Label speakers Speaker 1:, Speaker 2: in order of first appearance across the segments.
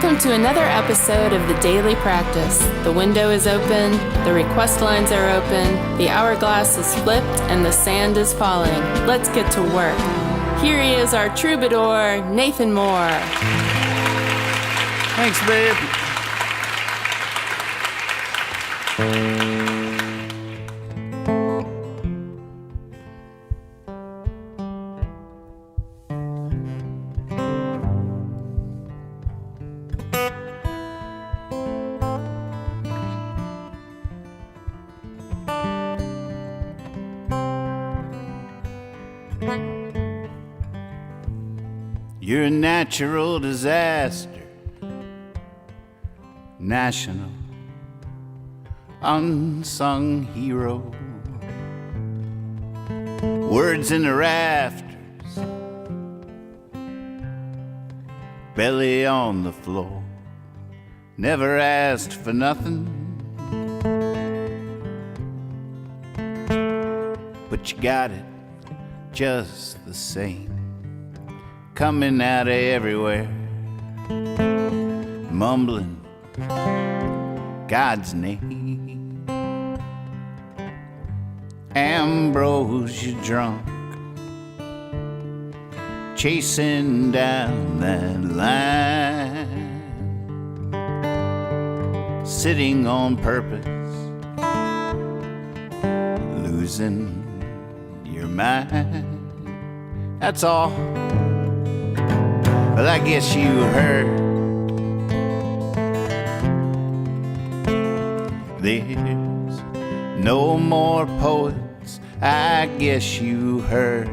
Speaker 1: Welcome to another episode of The Daily Practice. The window is open, the request lines are open, the hourglass is flipped, and the sand is falling. Let's get to work. Here he is, our troubadour, Nathan Moore.
Speaker 2: Thanks, babe. You're a natural disaster, national unsung hero. Words in the rafters, belly on the floor. Never asked for nothing, but you got it just the same. Coming out of everywhere, mumbling God's name. Ambrosia Drunk, chasing down that line, sitting on purpose, losing your mind. That's all. Well, I guess you heard there's no more poets. I guess you heard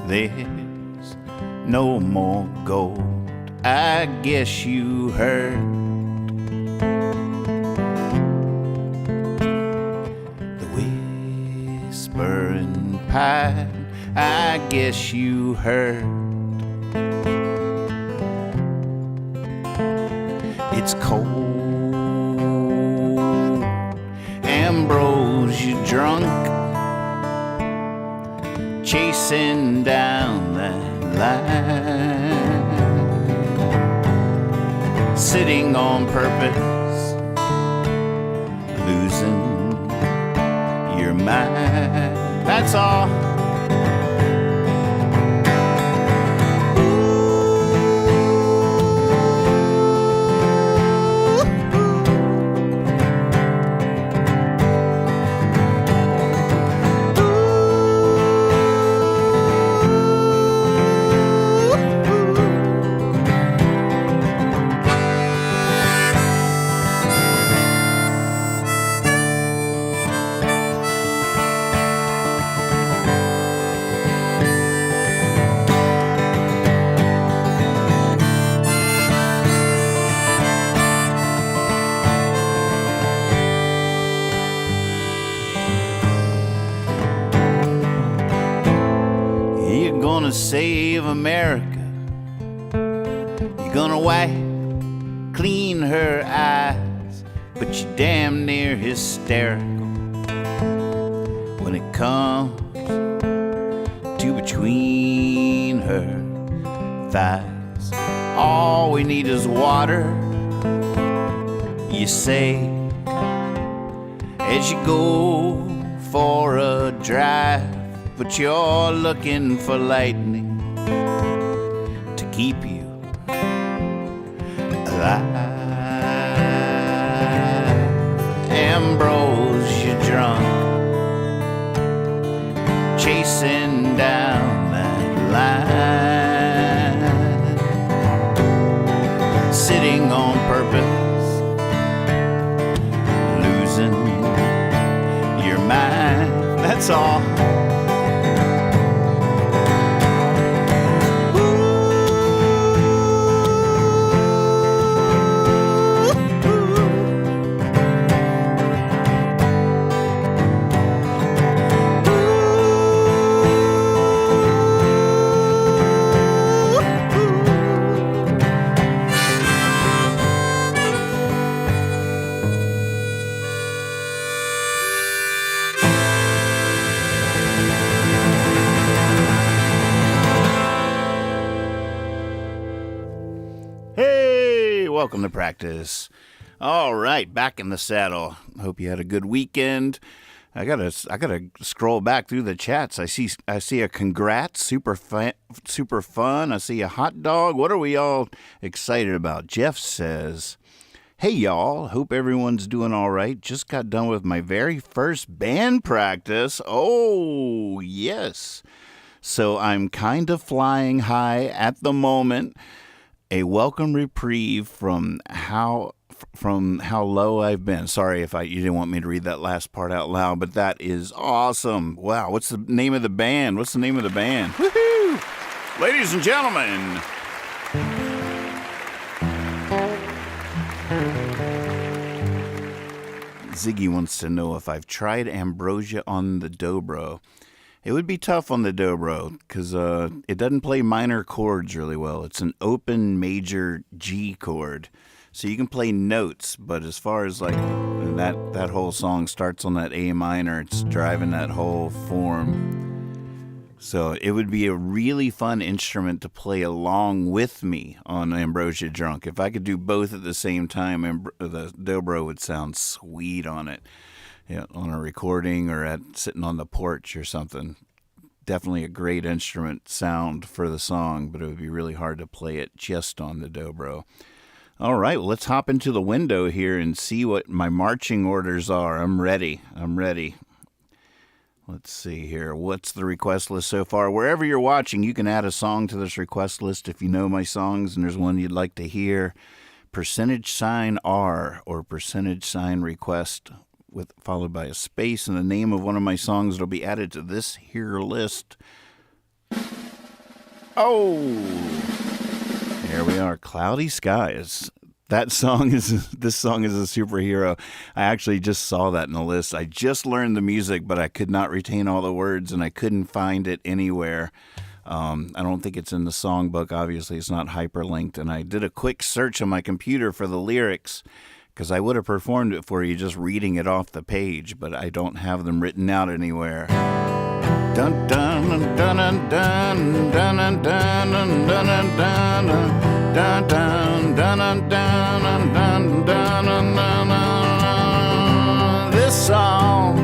Speaker 2: there's no more gold. I guess you heard the whispering pine. I guess you heard it's cold. Ambrosia Drunk, chasing down that line, sitting on purpose, losing your mind. That's all. You're gonna save America. You're gonna wipe clean her eyes, but you're damn near hysterical when it comes to between her thighs. All we need is water, you say, as you go for a drive. But you're looking for lightning to keep you alive. Ambrosia Drunk, chasing down that line, sitting on purpose, losing your mind. That's all. welcome to practice. All right, back in the saddle. Hope you had a good weekend. I gotta scroll back through the chats. I see a congrats, super fun. I see a hot dog. What are we all excited about? Jeff says, "Hey y'all, hope everyone's doing all right. Just got done with my very first band practice." Oh yes. So I'm kind of flying high at the moment. A welcome reprieve from how low I've been. Sorry if you didn't want me to read that last part out loud, but that is awesome. Wow, what's the name of the band? Woohoo! Ladies and gentlemen. Ziggy wants to know if I've tried Ambrosia on the dobro. It would be tough on the dobro because it doesn't play minor chords really well. It's an open major G chord. So you can play notes, but as far as like that whole song starts on that A minor, it's driving that whole form. So it would be a really fun instrument to play along with me on Ambrosia Drunk. If I could do both at the same time, the dobro would sound sweet on it. Yeah, on a recording or sitting on the porch or something. Definitely a great instrument sound for the song, but it would be really hard to play it just on the dobro. All right, well, let's hop into the window here and see what my marching orders are. I'm ready. Let's see here. What's the request list so far? Wherever you're watching, you can add a song to this request list if you know my songs and there's one you'd like to hear. $R or $request followed by a space and the name of one of my songs that'll be added to this here list. Oh! There we are, Cloudy Skies. This song is a superhero. I actually just saw that in the list. I just learned the music, but I could not retain all the words, and I couldn't find it anywhere. I don't think it's in the songbook. Obviously, it's not hyperlinked, and I did a quick search on my computer for the lyrics, because I would have performed it for you just reading it off the page, but I don't have them written out anywhere. Dun dun dun dun dun dun dun dun dun dun dun dun dun dun dun dun. This song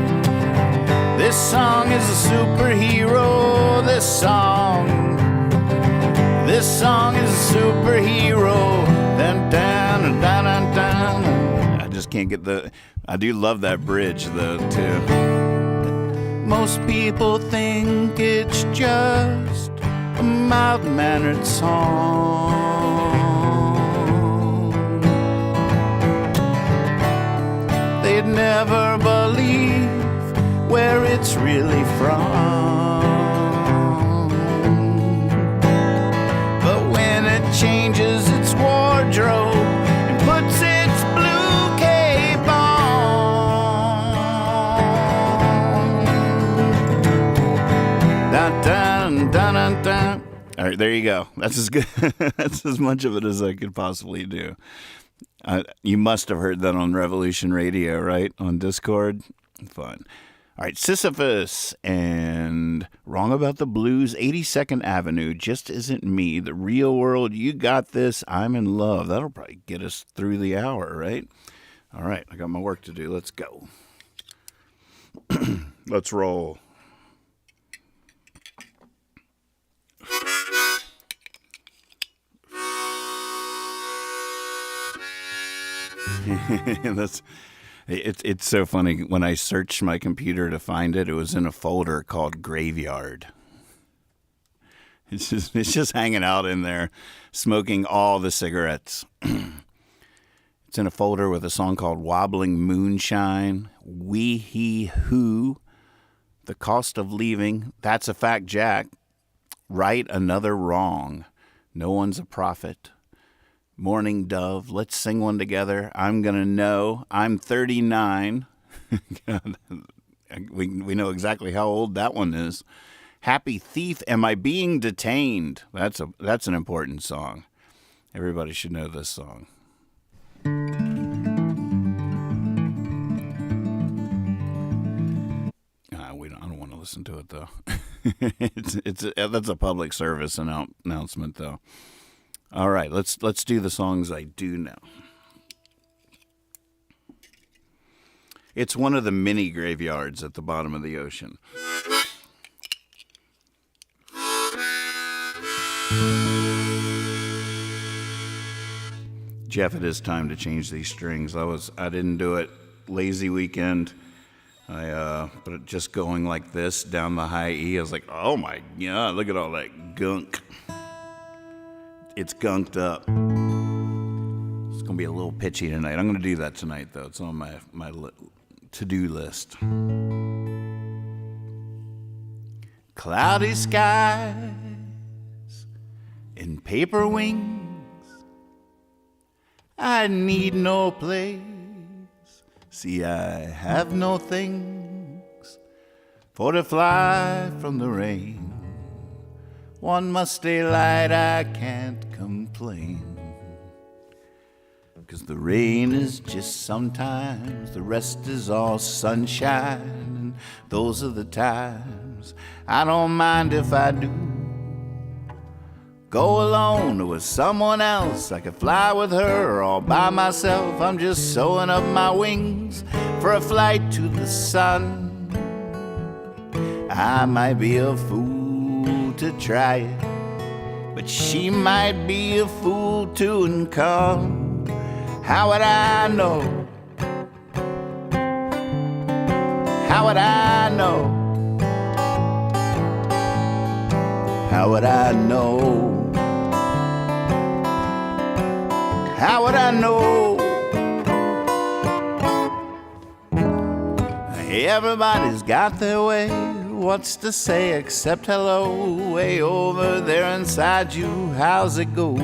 Speaker 2: is a superhero. This song is a superhero. Dun dun dun dun dun. I just can't get I do love that bridge though too. Most people think it's just a mild-mannered song. They'd never believe where it's really from. But when it changes its wardrobe and puts its blue cape on, dun dun dun dun dun. All right, there you go. That's as good. That's as much of it as I could possibly do. You must have heard that on Revolution Radio, right? On Discord. Fun. All right, Sissyfuss and Wrong About the Blues, 82nd Avenue, Just Isn't Me, The Real World, You Got This, I'm in Love. That'll probably get us through the hour, right? All right, I got my work to do. Let's go. Let's roll. It's so funny. When I searched my computer to find it, it was in a folder called Graveyard. It's just hanging out in there, smoking all the cigarettes. It's in a folder with a song called Wobbling Moonshine, We He Who, The Cost of Leaving, That's a Fact Jack, Right Another Wrong, No One's a Prophet, Morning Dove, Let's Sing One Together, I'm Gonna Know, I'm 39. God, we know exactly how old that one is. Happy Thief, Am I Being Detained? That's an important song. Everybody should know this song. I don't want to listen to it though. That's a public service announcement though. All right, let's do the songs I do know. It's one of the mini graveyards at the bottom of the ocean. Jeff, it is time to change these strings. I didn't do it lazy weekend. But it just going like this down the high E, I was like, oh my God, look at all that gunk. It's gunked up. It's gonna be a little pitchy tonight. I'm gonna do that tonight though. It's on my to-do list. Cloudy skies and paper wings. I need no place. See, I have no things for to fly from the rain. One must stay light, I can't complain. 'Cause the rain is just sometimes, the rest is all sunshine. And those are the times I don't mind if I do. Go alone or with someone else, I could fly with her or all by myself. I'm just sewing up my wings for a flight to the sun. I might be a fool to try it, but she might be a fool too and come. How would I know? How would I know? How would I know? How would I know? Everybody's got their way. What's to say except hello? Way over there inside you, how's it go?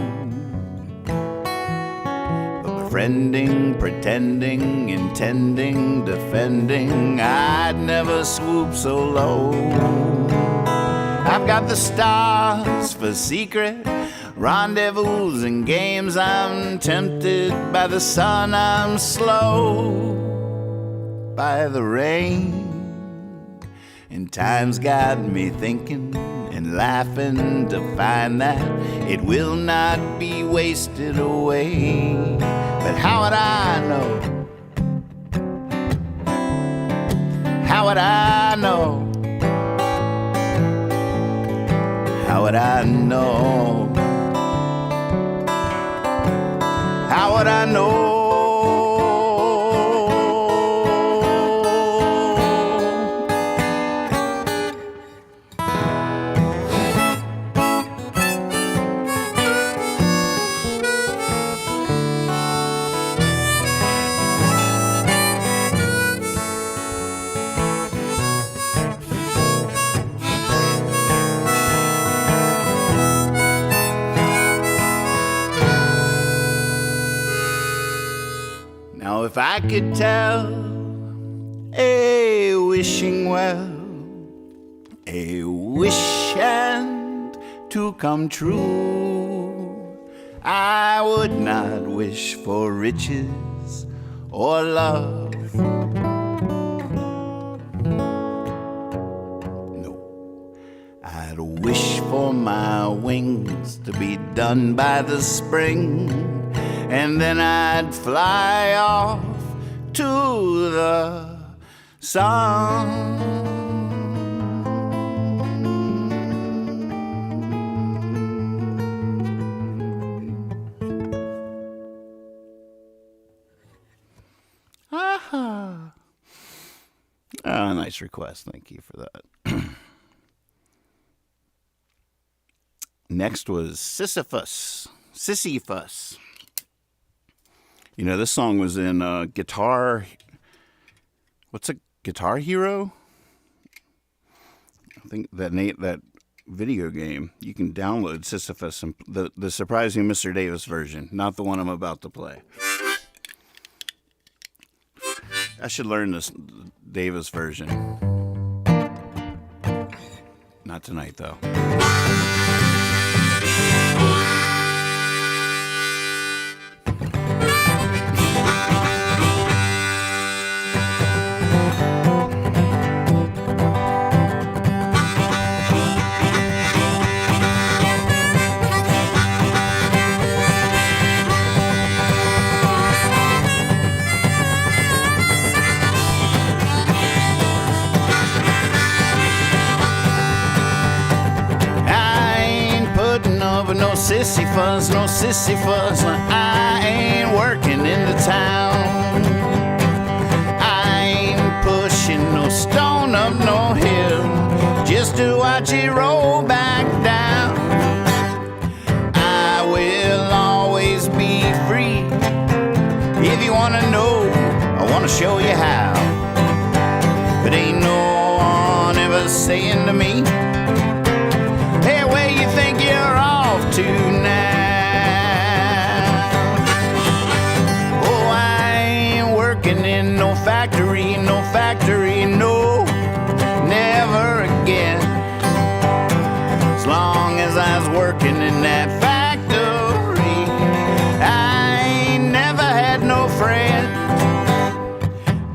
Speaker 2: Befriending, pretending, intending, defending, I'd never swoop so low. I've got the stars for secret rendezvous and games. I'm tempted by the sun, I'm slow by the rain. And time's got me thinking and laughing to find that it will not be wasted away. But how would I know? How would I know? How would I know? How would I know? If I could tell a wishing well, a wish and to come true, I would not wish for riches or love. No, I'd wish for my wings to be done by the spring, and then I'd fly off to the sun. Aha. Nice request. Thank you for that. Next was Sissyfuss. You know, this song was in Guitar... What's a Guitar Hero? I think that video game. You can download Sissyfuss, and the Surprising Mr. Davis version, not the one I'm about to play. I should learn this Davis version. Not tonight, though. but no Sissyfuss, no Sissyfuss. I ain't working in the town. I ain't pushing no stone up no hill just to watch it roll back down. I will always be free. If you wanna know, I wanna show you how. But ain't no one ever saying to me, hey, where you think you're off to now? Oh, I ain't working in no factory, no, never again. As long as I was working in that factory, I ain't never had no friend.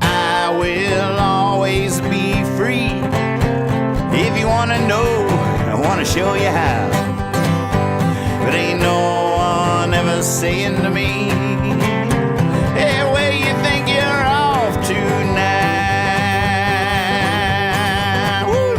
Speaker 2: I will always be free. If you wanna know, I wanna show you how. But ain't no one ever saying to me, hey, where you think you're off to now? Woo!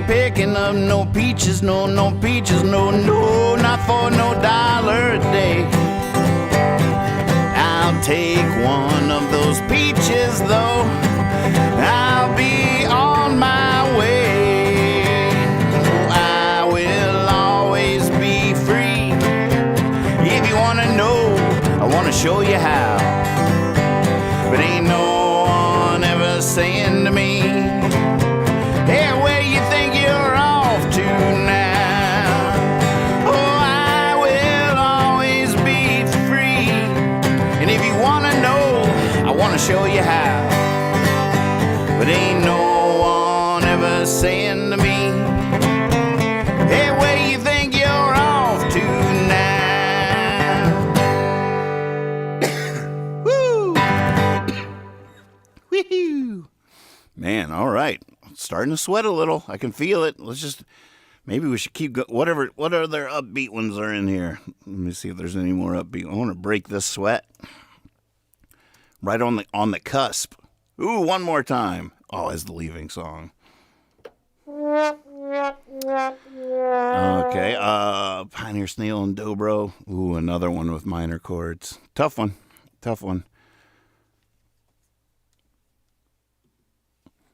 Speaker 2: Picking up no peaches, no peaches, no, not for no $1 a day. I'll take one of those peaches though, I'll be on my way. I will always be free. If you wanna know, I wanna show you how. But ain't no one ever saying to me, hey, where you think you're off to now? Oh, I will always be free. And if you wanna know, I wanna show you how. But ain't no one ever saying to me, hey, where you think you're off to now? Woo! Woohoo! Man, all right. Starting to sweat a little. I can feel it. Maybe we should keep what other upbeat ones are in here? Let me see if there's any more upbeat. I want to break this sweat. Right on the cusp. Ooh, one more time. Oh, as the leaving song. Okay, Pioneer Snail and Dobro. Ooh, another one with minor chords. Tough one.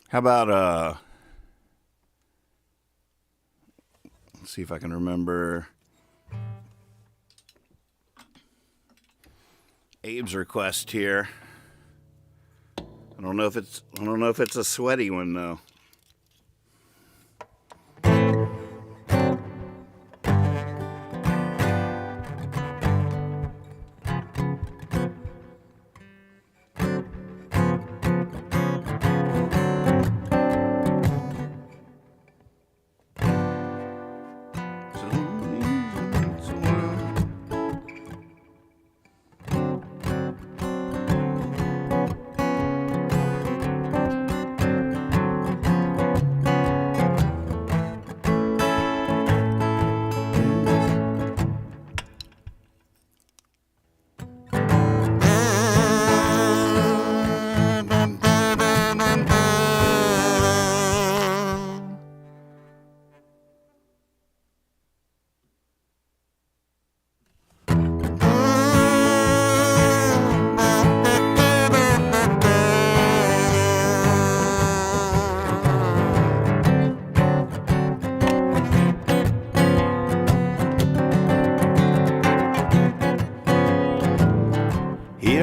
Speaker 2: How about, let's see if I can remember Abe's request here. I don't know if it's a sweaty one though.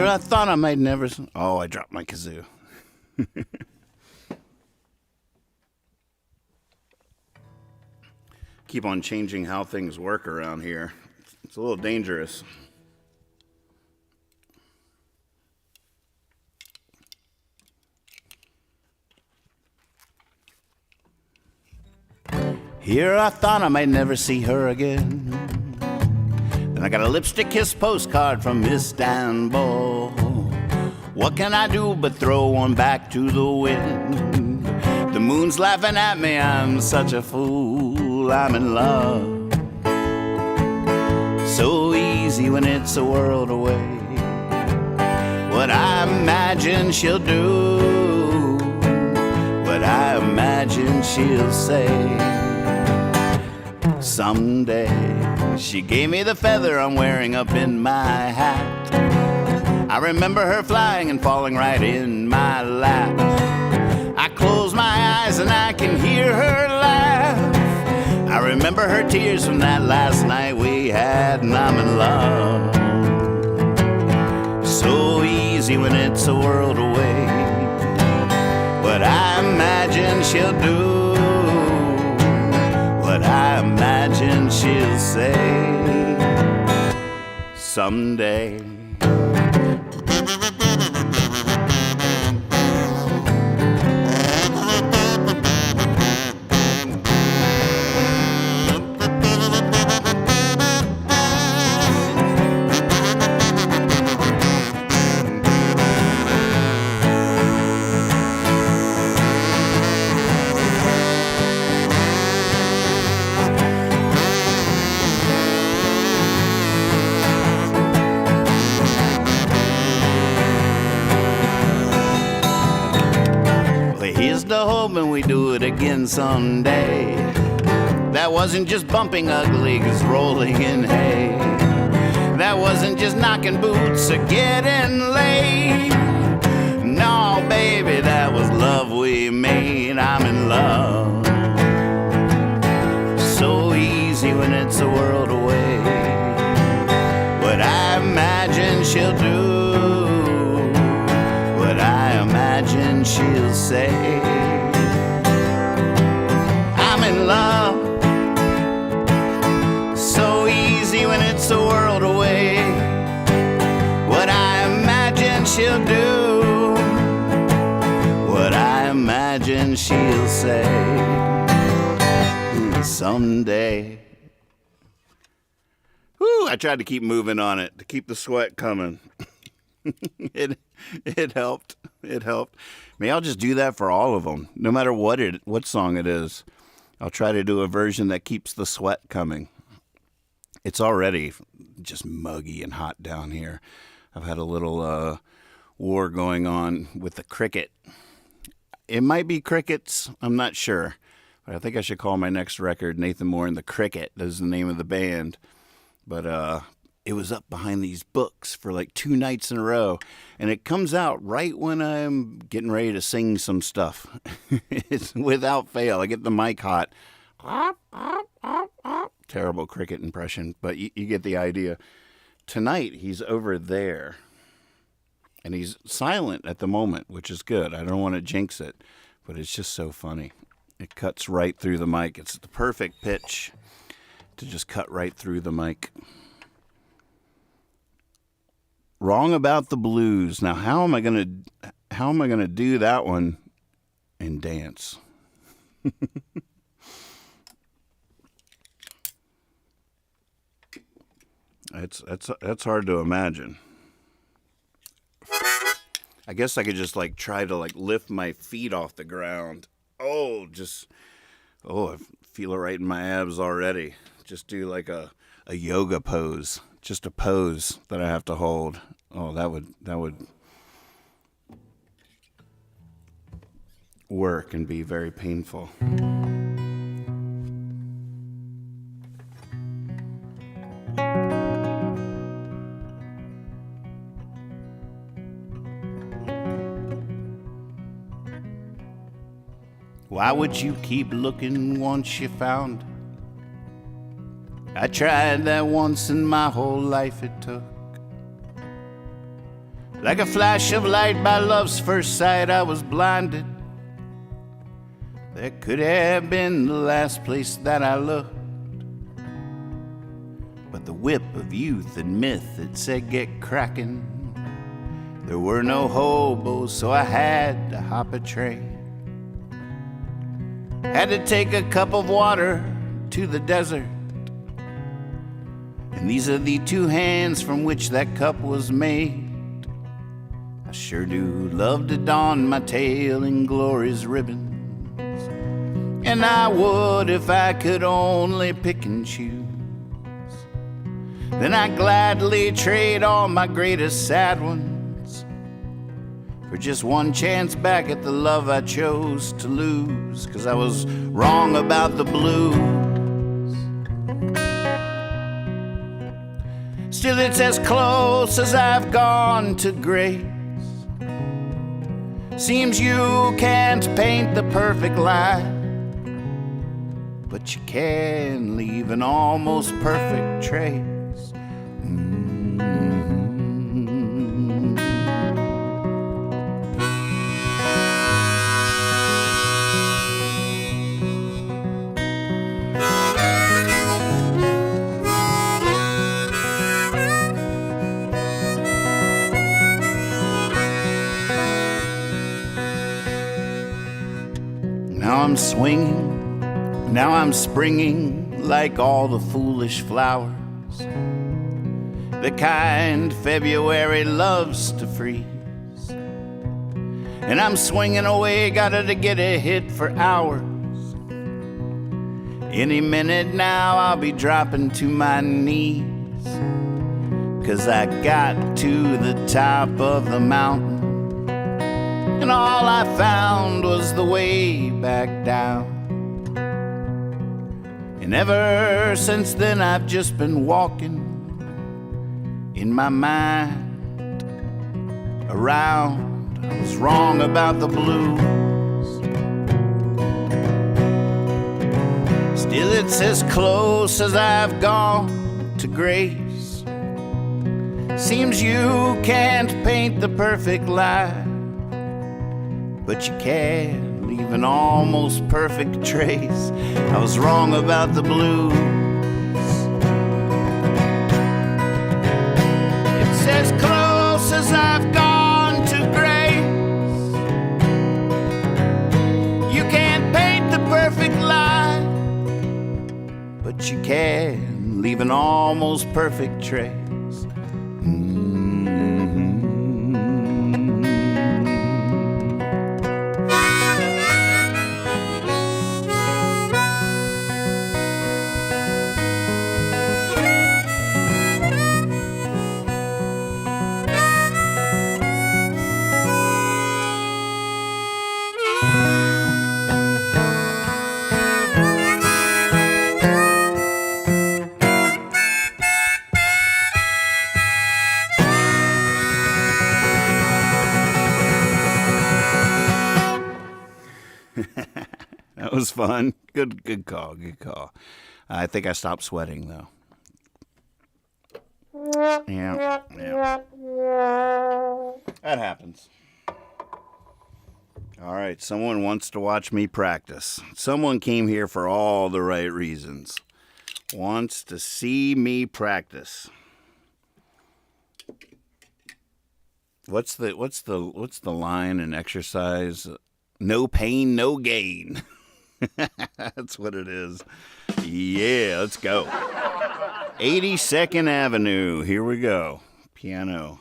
Speaker 2: I thought I might never. Oh, I dropped my kazoo. Keep on changing how things work around here. It's a little dangerous. Here I thought I might never see her again. Then I got a lipstick kiss postcard from Istanbul. What can I do but throw one back to the wind? The moon's laughing at me, I'm such a fool, I'm in love. So easy when it's a world away. What I imagine she'll do, what I imagine she'll say. Someday she gave me the feather I'm wearing up in my hat. I remember her flying and falling right in my lap. I close my eyes and I can hear her laugh. I remember her tears from that last night we had, and I'm in love. So easy when it's a world away. What I imagine she'll do, what I imagine she'll say someday. Hoping we do it again someday. That wasn't just bumping ugly, 'cause rolling in hay. That wasn't just knocking boots or getting laid. No, baby, that was love we made. I'm in love. So easy when it's a world away. What I imagine she'll do, what I imagine she'll say. Love, so easy when it's a world away. What I imagine she'll do, what I imagine she'll say someday. Whew, I tried to keep moving on it, to keep the sweat coming. It helped. It helped. Maybe I'll just do that for all of them, no matter what song it is. I'll try to do a version that keeps the sweat coming. It's already just muggy and hot down here. I've had a little war going on with the cricket. It might be crickets, I'm not sure. But I think I should call my next record Nathan Moore and the Cricket. That's the name of the band. But it was up behind these books for like 2 nights in a row. And it comes out right when I'm getting ready to sing some stuff. It's without fail. I get the mic hot. Terrible cricket impression, but you get the idea. Tonight, he's over there. And he's silent at the moment, which is good. I don't want to jinx it, but it's just so funny. It cuts right through the mic. It's the perfect pitch to just cut right through the mic. Wrong About the Blues. Now, how am I gonna do that one and dance? That's hard to imagine. I guess I could just try to lift my feet off the ground. I feel it right in my abs already. Just do a yoga pose. Just a pose that I have to hold. Oh, that would work and be very painful. Why would you keep looking once you found? I tried that once and my whole life it took. Like a flash of light by love's first sight, I was blinded. That could have been the last place that I looked. But the whip of youth and myth, it said get cracking. There were no hobos, so I had to hop a train. Had to take a cup of water to the desert. And these are the two hands from which that cup was made. I sure do love to don my tail in glory's ribbons, and I would if I could only pick and choose. Then I'd gladly trade all my greatest sad ones for just one chance back at the love I chose to lose, 'cause I was wrong about the blues. Still it's as close as I've gone to grace. Seems you can't paint the perfect line, but you can leave an almost perfect trace. Now I'm swinging, now I'm springing like all the foolish flowers, the kind February loves to freeze. And I'm swinging away, gotta get a hit for hours. Any minute now I'll be dropping to my knees, 'cause I got to the top of the mountain, and all I found was the way back down. And ever since then I've just been walking in my mind around. I was wrong about the blues. Still it's as close as I've gone to grace. Seems you can't paint the perfect line, but you can leave an almost perfect trace. I was wrong about the blues. It's as close as I've gone to grace. You can't paint the perfect line, but you can leave an almost perfect trace. That was fun. Good call. I think I stopped sweating though. Yeah. That happens. All right, someone wants to watch me practice. Someone came here for all the right reasons. Wants to see me practice. What's the line in exercise? No pain, no gain. That's what it is. Yeah, let's go. 82nd Avenue. Here we go. Piano.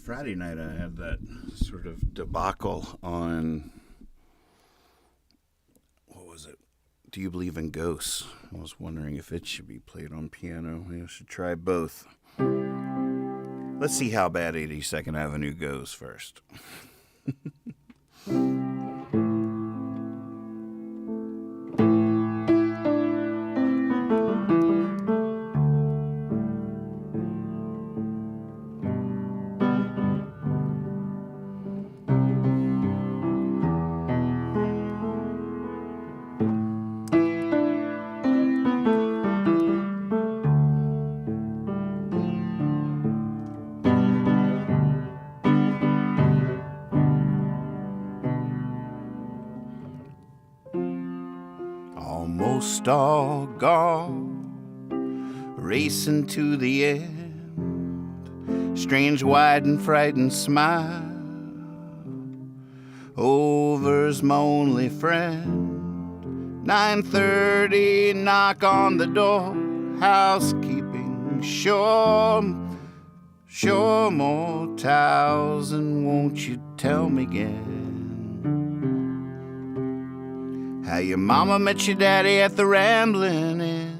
Speaker 2: Friday night I had that sort of debacle on, what was it? Do You Believe in Ghosts? I was wondering if it should be played on piano. Maybe I should try both. Let's see how bad 82nd Avenue goes first. Almost all gone, racing to the end. Strange, wide, and frightened smile over's my only friend. 9:30, knock on the door. Housekeeping, sure more towels, and won't you tell me again how your mama met your daddy at the Ramblin' Inn?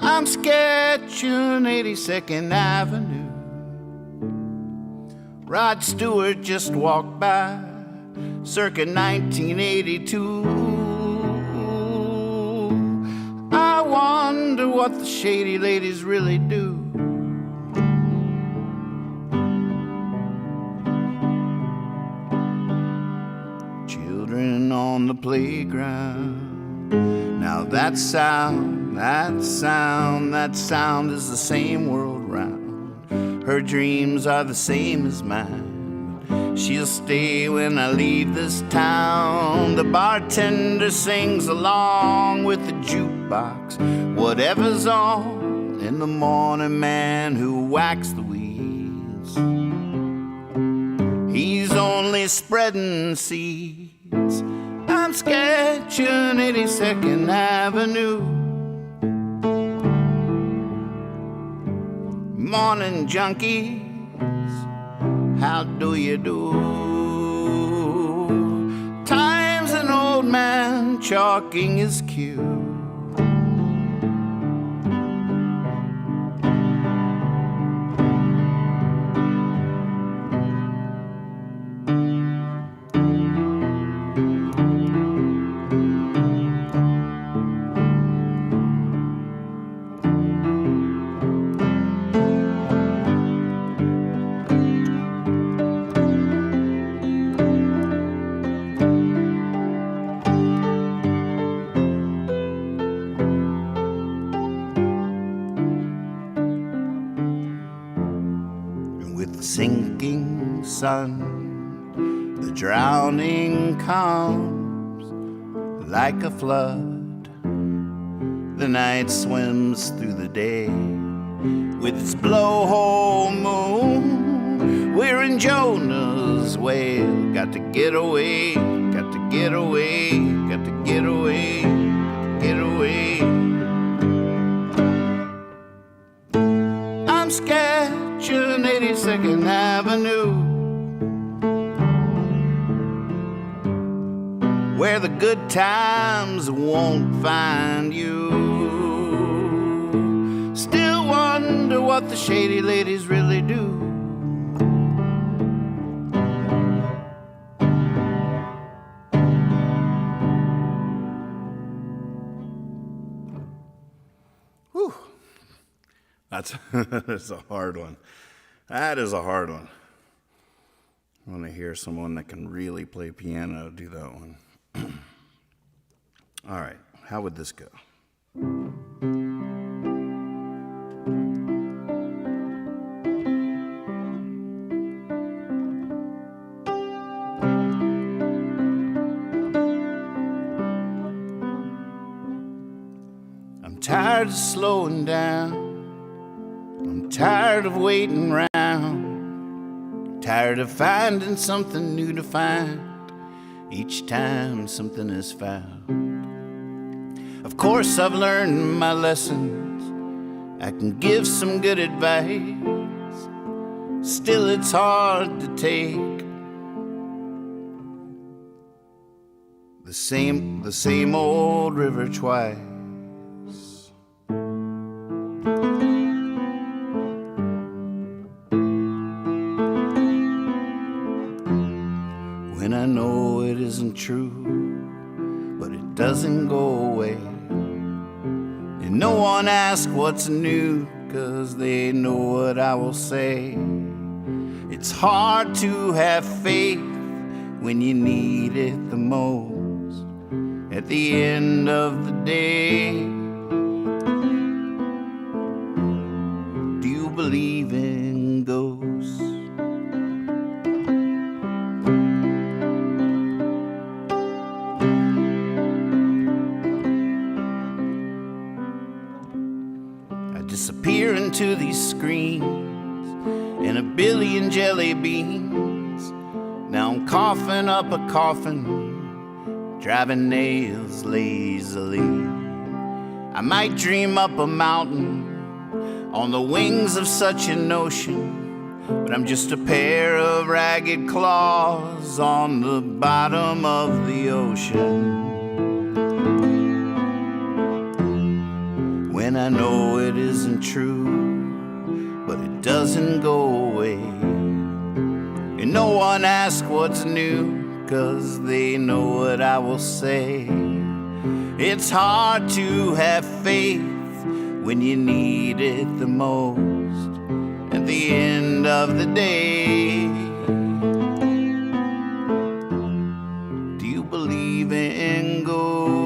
Speaker 2: I'm sketching 82nd Avenue. Rod Stewart just walked by, circa 1982. I wonder what the shady ladies really do. Children on the playground. Now that sound is the same world round. Her dreams are the same as mine. She'll stay when I leave this town. The bartender sings along with the jukebox. Whatever's on in the morning, man who whacks the weeds, he's only spreading seeds. I'm sketching 82nd Avenue. Morning junkies, how do you do? Time's an old man chalking his cue. Sinking sun, the drowning comes like a flood. The night swims through the day with its blowhole moon. We're in Jonah's whale. Got to get away, got to get away, got to get away, get away. I'm sketching 82nd Avenue, where the good times won't find you. Still wonder what the shady ladies really do. Whew. That's a hard one. That is a hard one. I want to hear someone that can really play piano do that one. All right, how would this go? I'm tired of slowing down. I'm tired of waiting around. Tired of finding something new to find each time something is found. Of course I've learned my lessons. I can give some good advice. Still it's hard to take the same old river twice. When I know it isn't true, but it doesn't go away. And no one asks what's new, 'cause they know what I will say. It's hard to have faith when you need it the most. At the end of the day, do you believe in ghosts? disappear into these screens and a billion jelly beans. Now I'm coughing up a coffin, driving nails lazily. I might dream up a mountain on the wings of such an ocean, but I'm just a pair of ragged claws on the bottom of the ocean. When I know it isn't true, but it doesn't go away. And no one asks what's new, 'cause they know what I will say. It's hard to have faith when you need it the most at the end of the day. Do you believe in ghosts?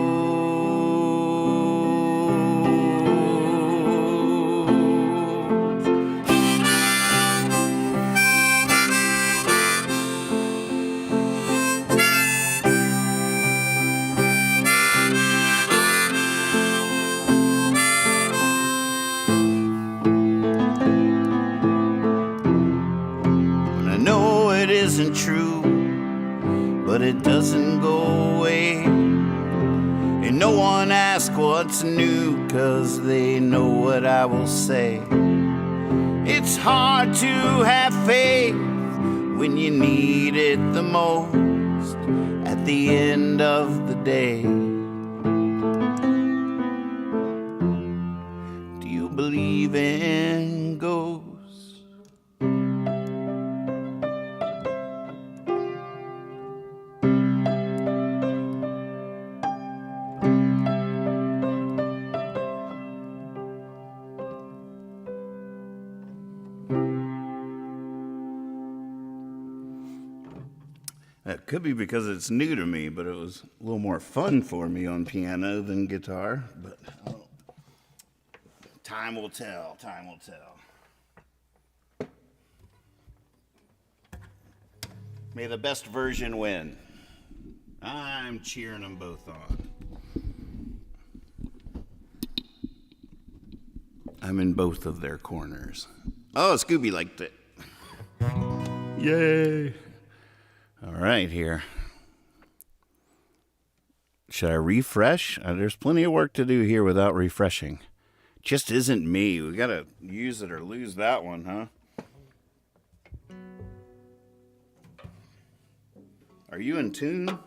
Speaker 2: Isn't true, but it doesn't go away. And no one asks what's new, 'cause they know what I will say. It's hard to have faith when you need it the most at the end of the day. Do you believe in ghosts? That could be because it's new to me, but it was a little more fun for me on piano than guitar. But time will tell, time will tell. May the best version win. I'm cheering them both on. I'm in both of their corners. Oh, Scooby liked it. Yay. All right, here. Should I refresh? There's plenty of work to do here without refreshing. Just isn't me. We got to use it or lose that one, huh? Are you in tune?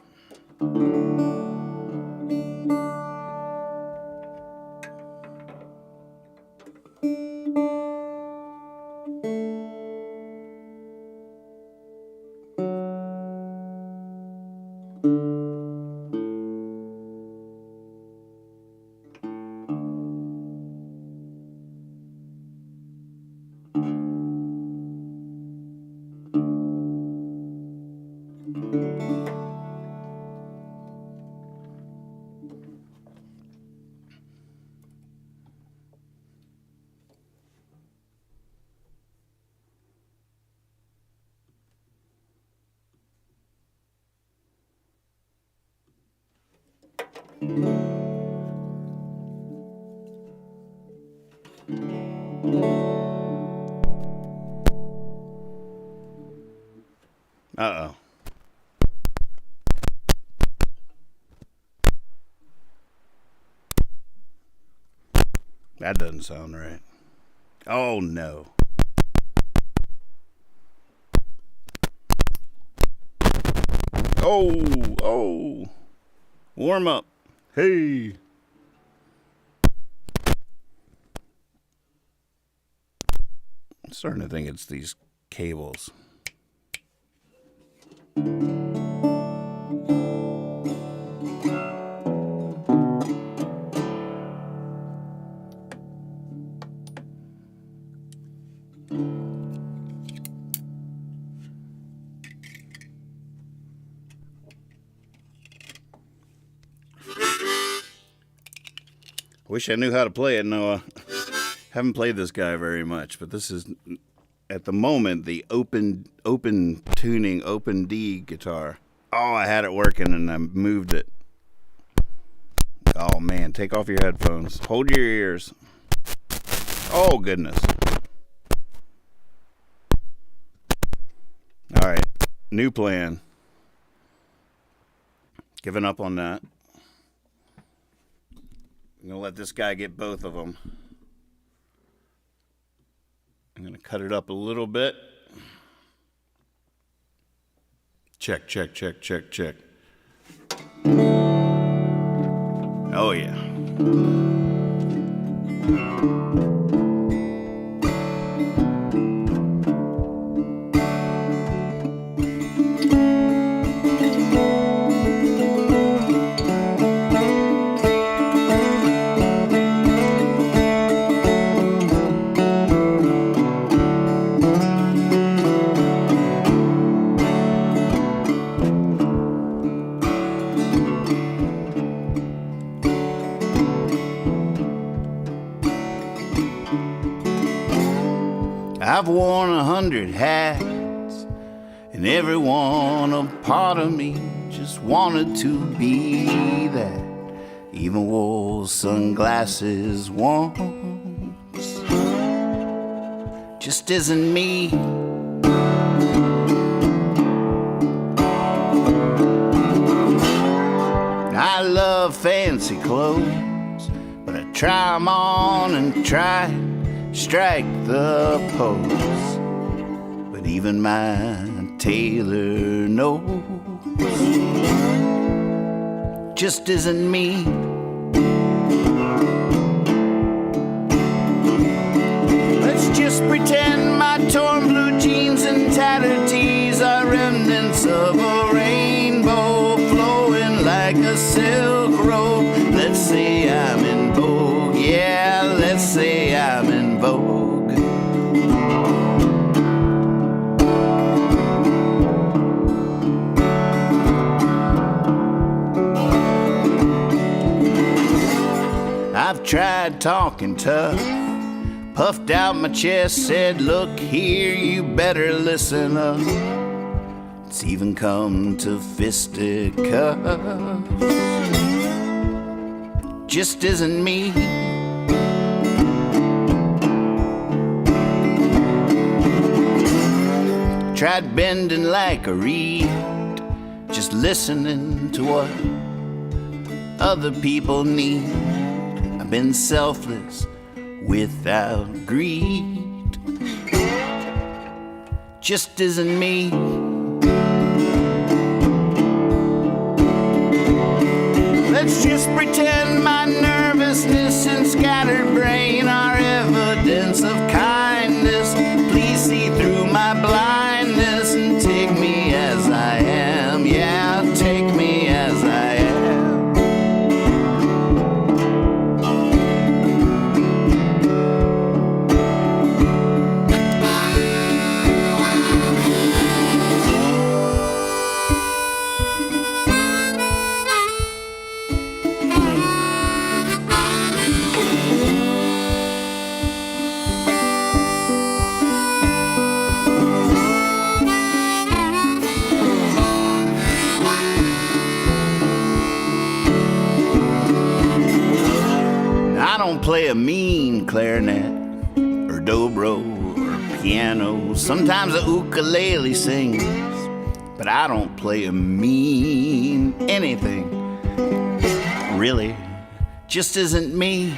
Speaker 2: Uh-oh. That doesn't sound right. Oh, no. Oh. Warm up. Hey. I'm starting to think it's these cables. Wish I knew how to play it, Noah. Haven't played this guy very much, but this is, at the moment, the open tuning, open D guitar. Oh, I had it working and I moved it. Oh, man, take off your headphones. Hold your ears. Oh, goodness. All right. New plan. Giving up on that. I'm going to let this guy get both of them. I'm going to cut it up a little bit. Check, check, check, check, check. Oh, yeah. I've worn 100 hats, and every one a part of me just wanted to be that. Even wore sunglasses once. Just isn't me. I love fancy clothes, but I try 'em on and try strike the pose, but even my tailor knows just isn't me. Let's just pretend my torn blue jeans and tattered tees are remnants of a rainbow flowing like a silk robe. Let's say I'm in vogue, yeah, let's say I'm in vogue. I've tried talking tough, puffed out my chest, said, look here, you better listen up. It's even come to fisticuffs. Just isn't me. Tried bending like a reed, just listening to what other people need. I've been selfless without greed. Just isn't me. Let's just pretend my nervousness and scattered brain are evidence of kindness. Please see through my blindness and take me as I am. Yeah, take me as I am. I don't play a mean clarinet or dobro or piano. Sometimes a ukulele sings, but I don't play a mean anything. Really, just isn't me.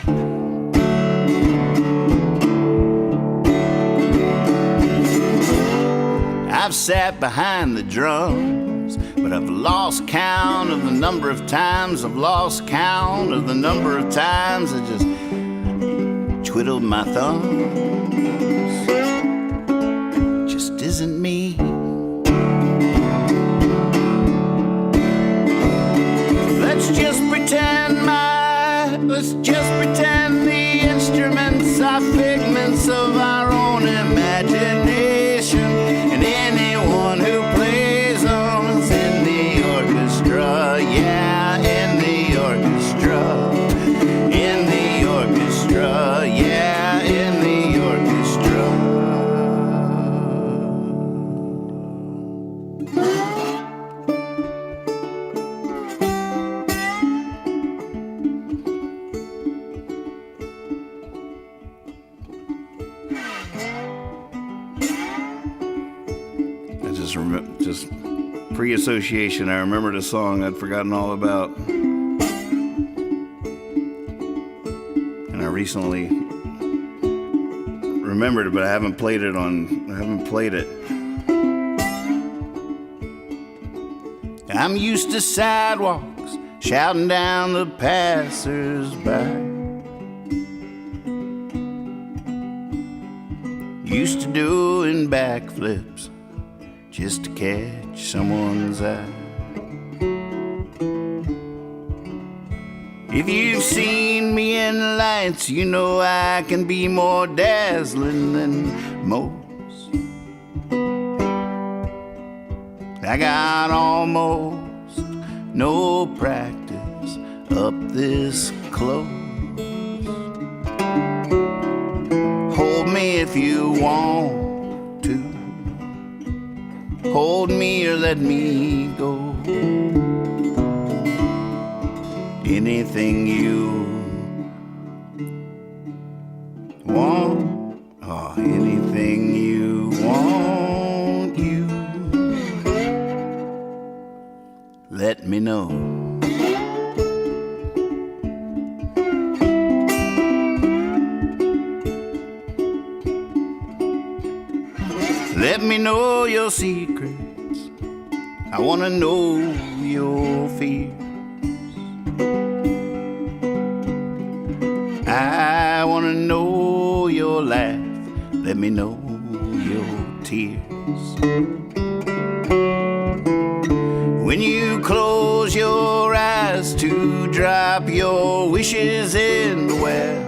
Speaker 2: I've sat behind the drums, but I've lost count of the number of times I've lost count of the number of times I just twiddled my thumbs. Just isn't me. Let's just pretend the instruments are figments of our own imagination, and anyone who plays on is in the orchestra, yeah, in the orchestra, in the orchestra, yeah, in the orchestra. just pre-association. I remembered a song I'd forgotten all about, and I recently remembered it, but I haven't played it. I'm used to sidewalks shouting down the passers-by. Used to doing backflips just to catch someone's eye. If you've seen me in the lights, you know I can be more dazzling than most. I got almost no practice up this close. Hold me if you want to. Hold me or let me go. Anything you want, oh, anything you want, you let me know. Let me know your secrets. I wanna know your fears. I wanna know your laugh. Let me know your tears. When you close your eyes to drop your wishes in the well,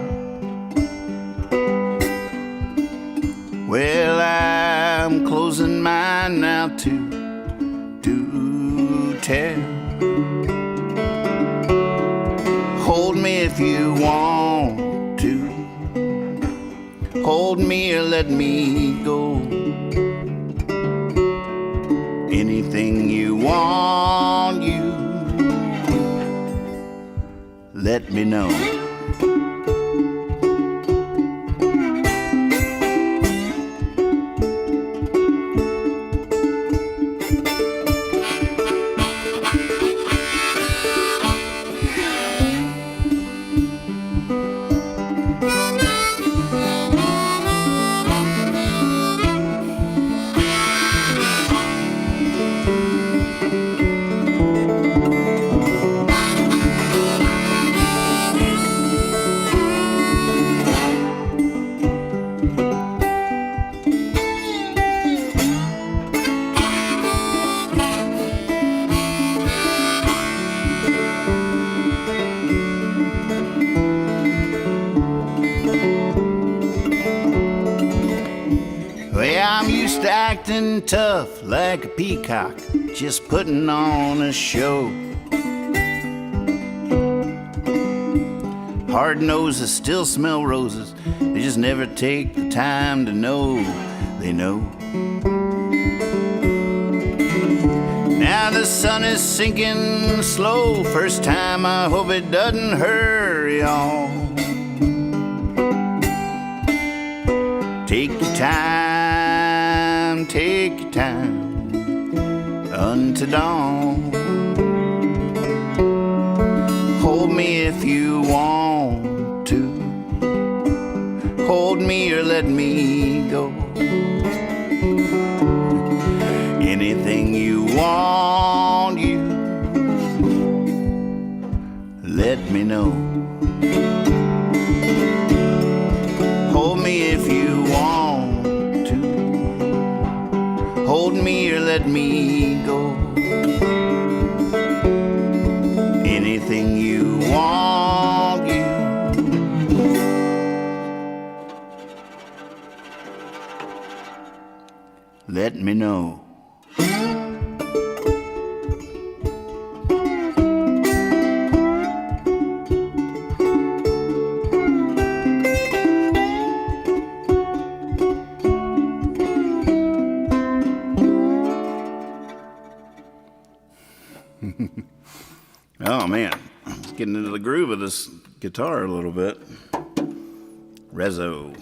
Speaker 2: well, I'm closing mine now to tell. Hold me if you want to. Hold me or let me go. Anything you want, you let me know. I'm used to acting tough like a peacock, just putting on a show. Hard noses still smell roses, they just never take the time to know they know. Now the sun is sinking slow, first time I hope it doesn't hurry on. Take your time, take your time unto dawn. Hold me if you want to. Hold me or let me go. Anything you want, you let me know. Hold me if you want to. Hold me or let me go. Anything you want, you let me know. Oh man, it's getting into the groove of this guitar a little bit. Rezzo.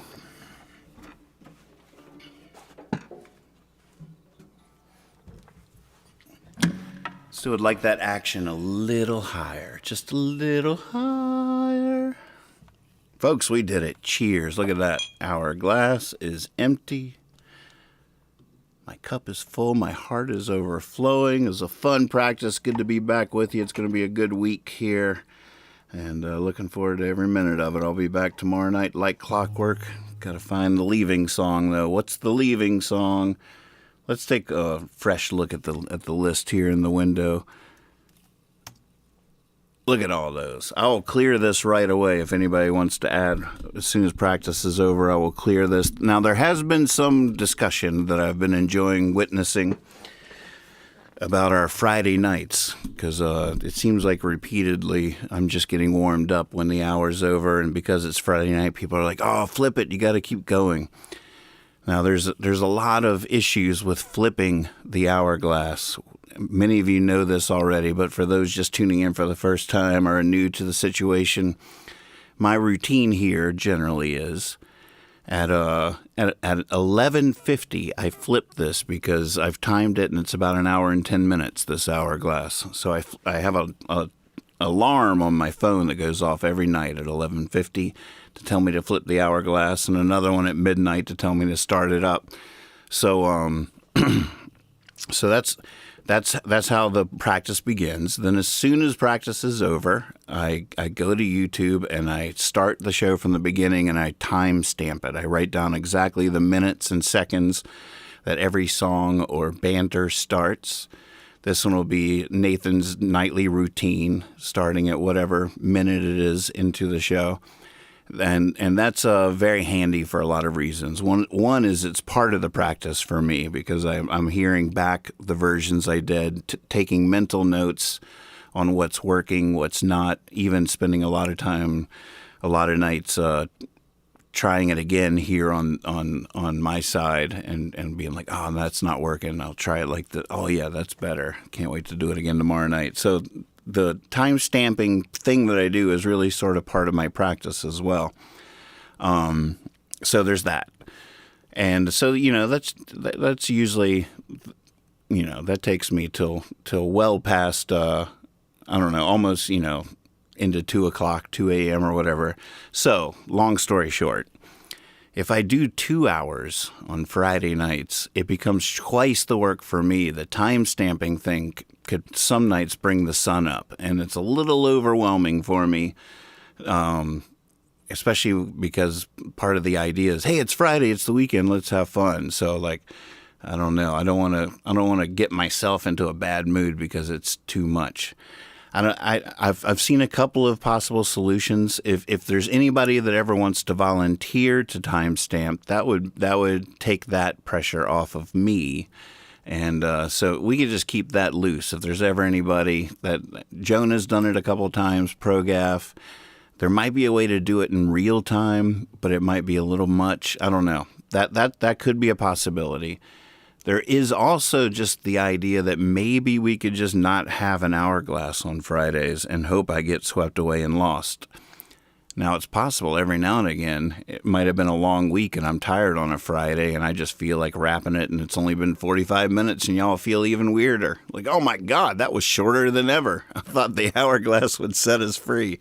Speaker 2: Let's do it like that action a little higher. Just a little higher. Folks, we did it. Cheers. Look at that. Our glass is empty. My cup is full. My heart is overflowing. It was a fun practice. Good to be back with you. It's going to be a good week here. And looking forward to every minute of it. I'll be back tomorrow night like clockwork. Got to find the leaving song, though. What's the leaving song? Let's take a fresh look at the list here in the window. Look at all those. I will clear this right away if anybody wants to add. As soon as practice is over, I will clear this. Now, there has been some discussion that I've been enjoying witnessing about our Friday nights, because it seems like repeatedly I'm just getting warmed up when the hour's over, and because it's Friday night, people are like, oh, flip it, you got to keep going. Now, there's a lot of issues with flipping the hourglass. Many of you know this already, but for those just tuning in for the first time or are new to the situation, my routine here generally is at 11:50 I flip this because I've timed it and it's about an hour and 10 minutes, this hourglass. So I have a alarm on my phone that goes off every night at 11:50 to tell me to flip the hourglass, and another one at midnight to tell me to start it up. So so that's how the practice begins. Then as soon as practice is over, I go to YouTube and I start the show from the beginning and I time stamp it. I write down exactly the minutes and seconds that every song or banter starts. This one will be Nathan's nightly routine, starting at whatever minute it is into the show. And that's very handy for a lot of reasons. One is it's part of the practice for me because I'm hearing back the versions I did, taking mental notes on what's working, what's not, even spending a lot of time, a lot of nights trying it again here on my side and being like, oh, that's not working. I'll try it like that. Oh, yeah, that's better. Can't wait to do it again tomorrow night. So the time stamping thing that I do is really sort of part of my practice as well. So there's that. And so, that's usually, that takes me till well past, almost, into 2 o'clock, 2 a.m. or whatever. So long story short, if I do 2 hours on Friday nights, it becomes twice the work for me. The time stamping thing could some nights bring the sun up, and it's a little overwhelming for me, especially because part of the idea is, hey, it's Friday, it's the weekend, let's have fun. So I don't know. I don't want to get myself into a bad mood because it's too much. I've seen a couple of possible solutions. If there's anybody that ever wants to volunteer to timestamp, that would take that pressure off of me, and so we could just keep that loose. If there's ever anybody Jonah's done it a couple of times, ProGaff. There might be a way to do it in real time, but it might be a little much. I don't know. That could be a possibility. There is also just the idea that maybe we could just not have an hourglass on Fridays and hope I get swept away and lost. Now, it's possible every now and again. It might have been a long week and I'm tired on a Friday and I just feel like wrapping it and it's only been 45 minutes and y'all feel even weirder. Like, oh my God, that was shorter than ever. I thought the hourglass would set us free.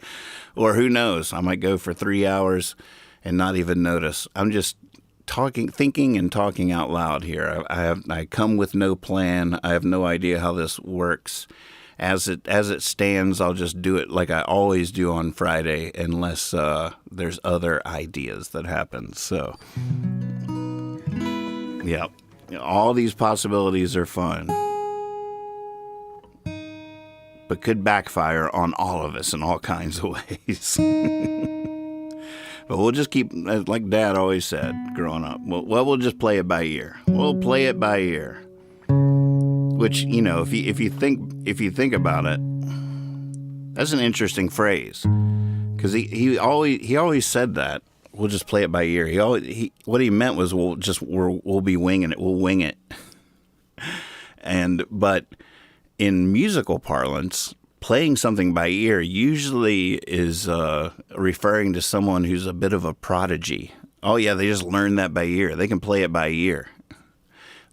Speaker 2: Or who knows, I might go for 3 hours and not even notice. I'm just thinking and talking out loud here. I come with no plan. I have no idea how this works. As it stands, I'll just do it like I always do on Friday, unless there's other ideas that happen. So, yeah, all these possibilities are fun, but could backfire on all of us in all kinds of ways. But we'll just keep, like Dad always said growing up, we'll just play it by ear. We'll play it by ear. Which, if you think about it, that's an interesting phrase. Because he always said that. We'll just play it by ear. What he meant was we'll be winging it. We'll wing it. But in musical parlance, playing something by ear usually is referring to someone who's a bit of a prodigy. Oh, yeah, they just learned that by ear. They can play it by ear.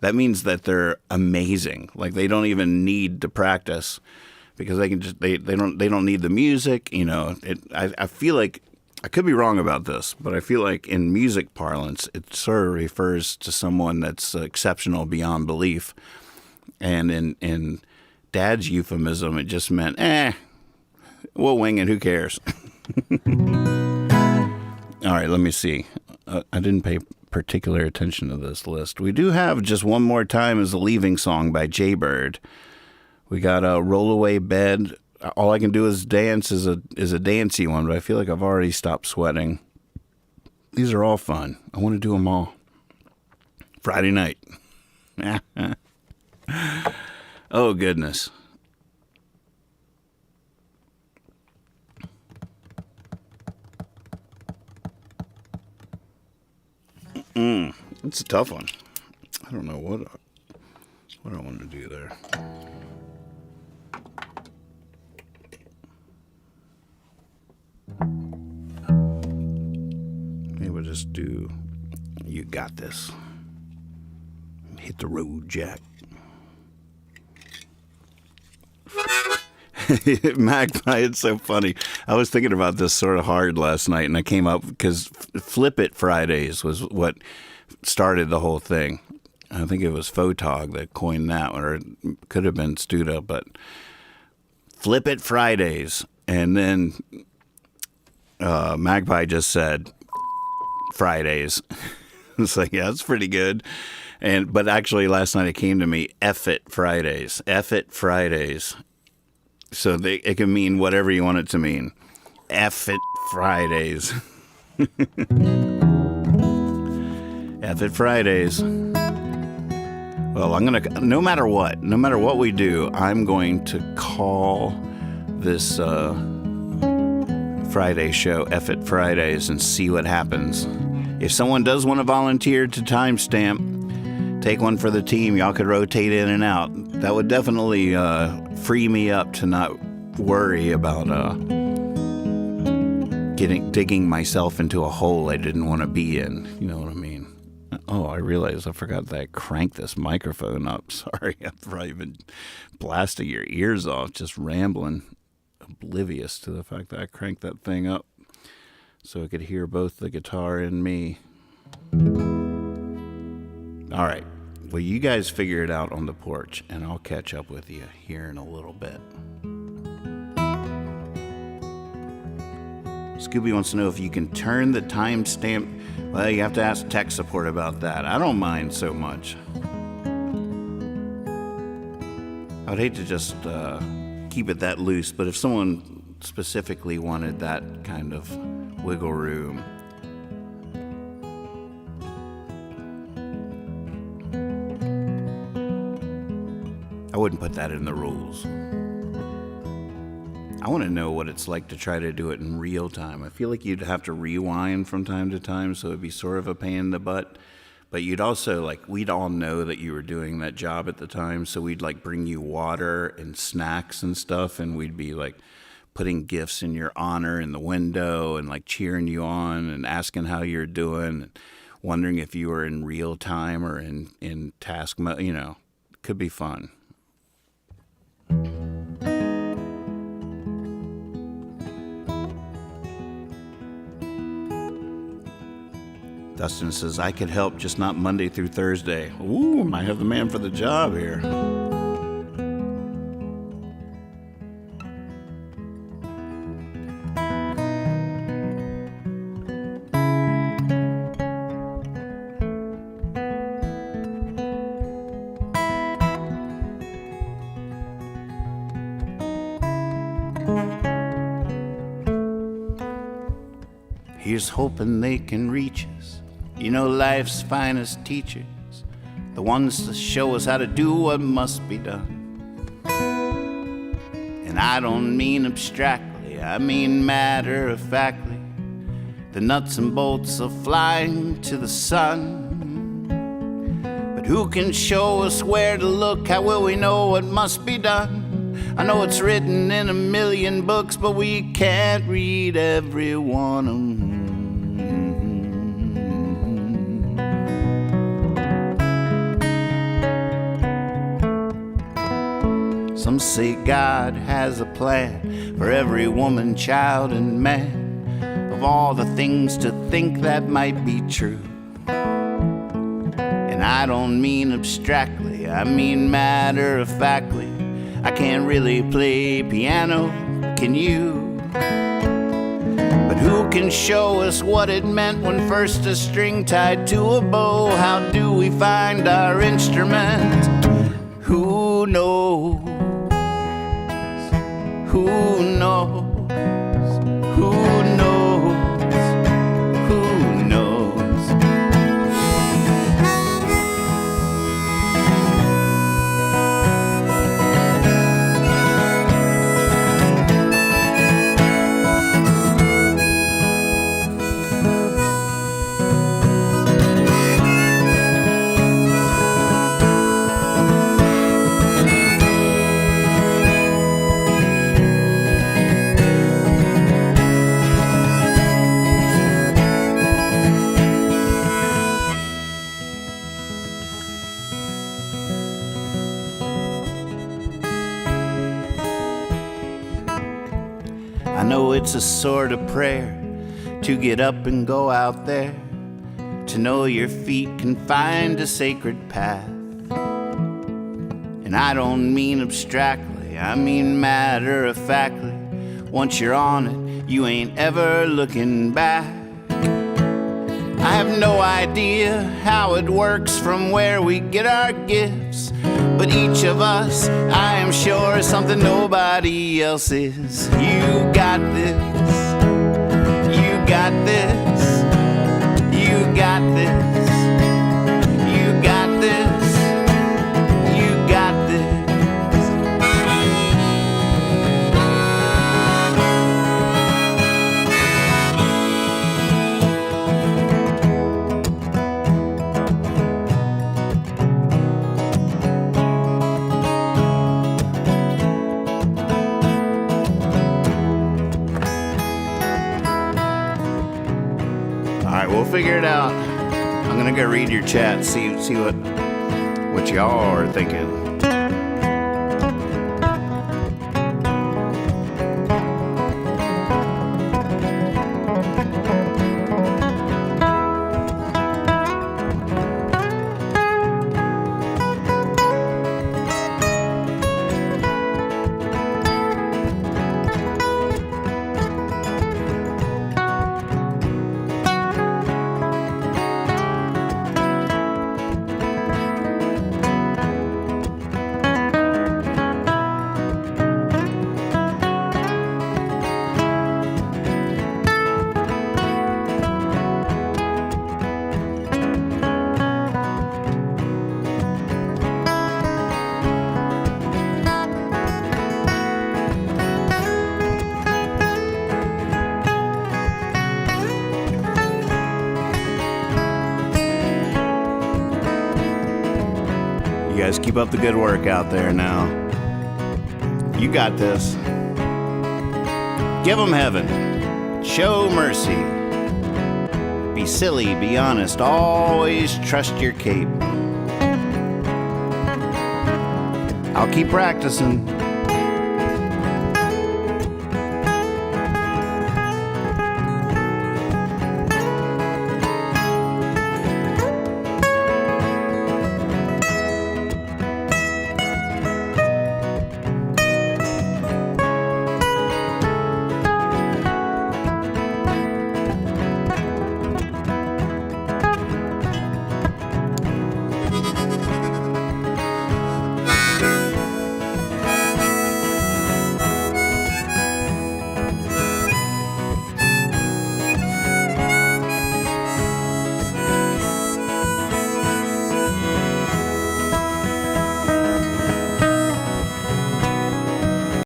Speaker 2: that means that they're amazing. Like they don't even need to practice because they can just they don't need the music. You know, I feel like I could be wrong about this, but I feel like in music parlance, it sort of refers to someone that's exceptional beyond belief, and in Dad's euphemism, it just meant we'll wing it. Who cares? All right, let me see. I didn't pay particular attention to this list. We do have Just One More Time as a leaving song by Jaybird. We got a Roll Away Bed. All I Can Do Is Dance is a dancey one, but I feel like I've already stopped sweating. These are all fun. I want to do them all. Friday night. Oh, goodness. It's a tough one. I don't know what I want to do there. Maybe we'll just do You Got This. Hit the road, Jack. Magpie, it's so funny. I was thinking about this sort of hard last night, and I came up because Flip It Fridays was what started the whole thing. I think it was Photog that coined that, or it could have been Studa, but Flip It Fridays. And then Magpie just said Fridays. It's like, yeah, that's pretty good. But actually last night it came to me, F It Fridays. F It Fridays. So it can mean whatever you want it to mean. F It Fridays. F It Fridays. Well, no matter what we do, I'm going to call this Friday show F It Fridays and see what happens. If someone does want to volunteer to timestamp, take one for the team. Y'all could rotate in and out. That would definitely free me up to not worry about digging myself into a hole I didn't want to be in. You know what I mean? Oh, I realized I forgot that I cranked this microphone up. Sorry, I've probably been blasting your ears off, just rambling, oblivious to the fact that I cranked that thing up so I could hear both the guitar and me. All right. Well, you guys figure it out on the porch, and I'll catch up with you here in a little bit. Scooby wants to know if you can turn the timestamp. Well, you have to ask tech support about that. I don't mind so much. I would hate to just keep it that loose, but if someone specifically wanted that kind of wiggle room, I wouldn't put that in the rules. I want to know what it's like to try to do it in real time. I feel like you'd have to rewind from time to time, so it'd be sort of a pain in the butt. But you'd also, we'd all know that you were doing that job at the time, so we'd, bring you water and snacks and stuff, and we'd be, putting gifts in your honor in the window and, cheering you on and asking how you're doing, and wondering if you were in real time or in task mode. You know, it could be fun. Dustin says, I could help, just not Monday through Thursday. Ooh, might have the man for the job here. Here's hoping they can reach us. You know, life's finest teachers, the ones that show us how to do what must be done. And I don't mean abstractly, I mean matter-of-factly. The nuts and bolts of flying to the sun. But who can show us where to look? How will we know what must be done? I know it's written in 1,000,000 books, but we can't read every one of them. Some say God has a plan for every woman, child, and man, of all the things to think that might be true. And I don't mean abstractly, I mean matter-of-factly. I can't really play piano, can you? But who can show us what it meant when first a string tied to a bow? How do we find our instrument? Who knows? Who knows? Who knows? Who knows? I know it's a sort of prayer to get up and go out there, to know your feet can find a sacred path. And I don't mean abstractly, I mean matter-of-factly. Once you're on it, you ain't ever looking back. I have no idea how it works from where we get our gifts, but each of us, I am sure, is something nobody else is. You got this. You got this. You got this. You got this. You got this. We'll figure it out. I'm gonna go read your chat, see what y'all are thinking. You guys keep up the good work out there now. You got this. Give them heaven. Show mercy. Be silly, be honest. Always trust your cape. I'll keep practicing.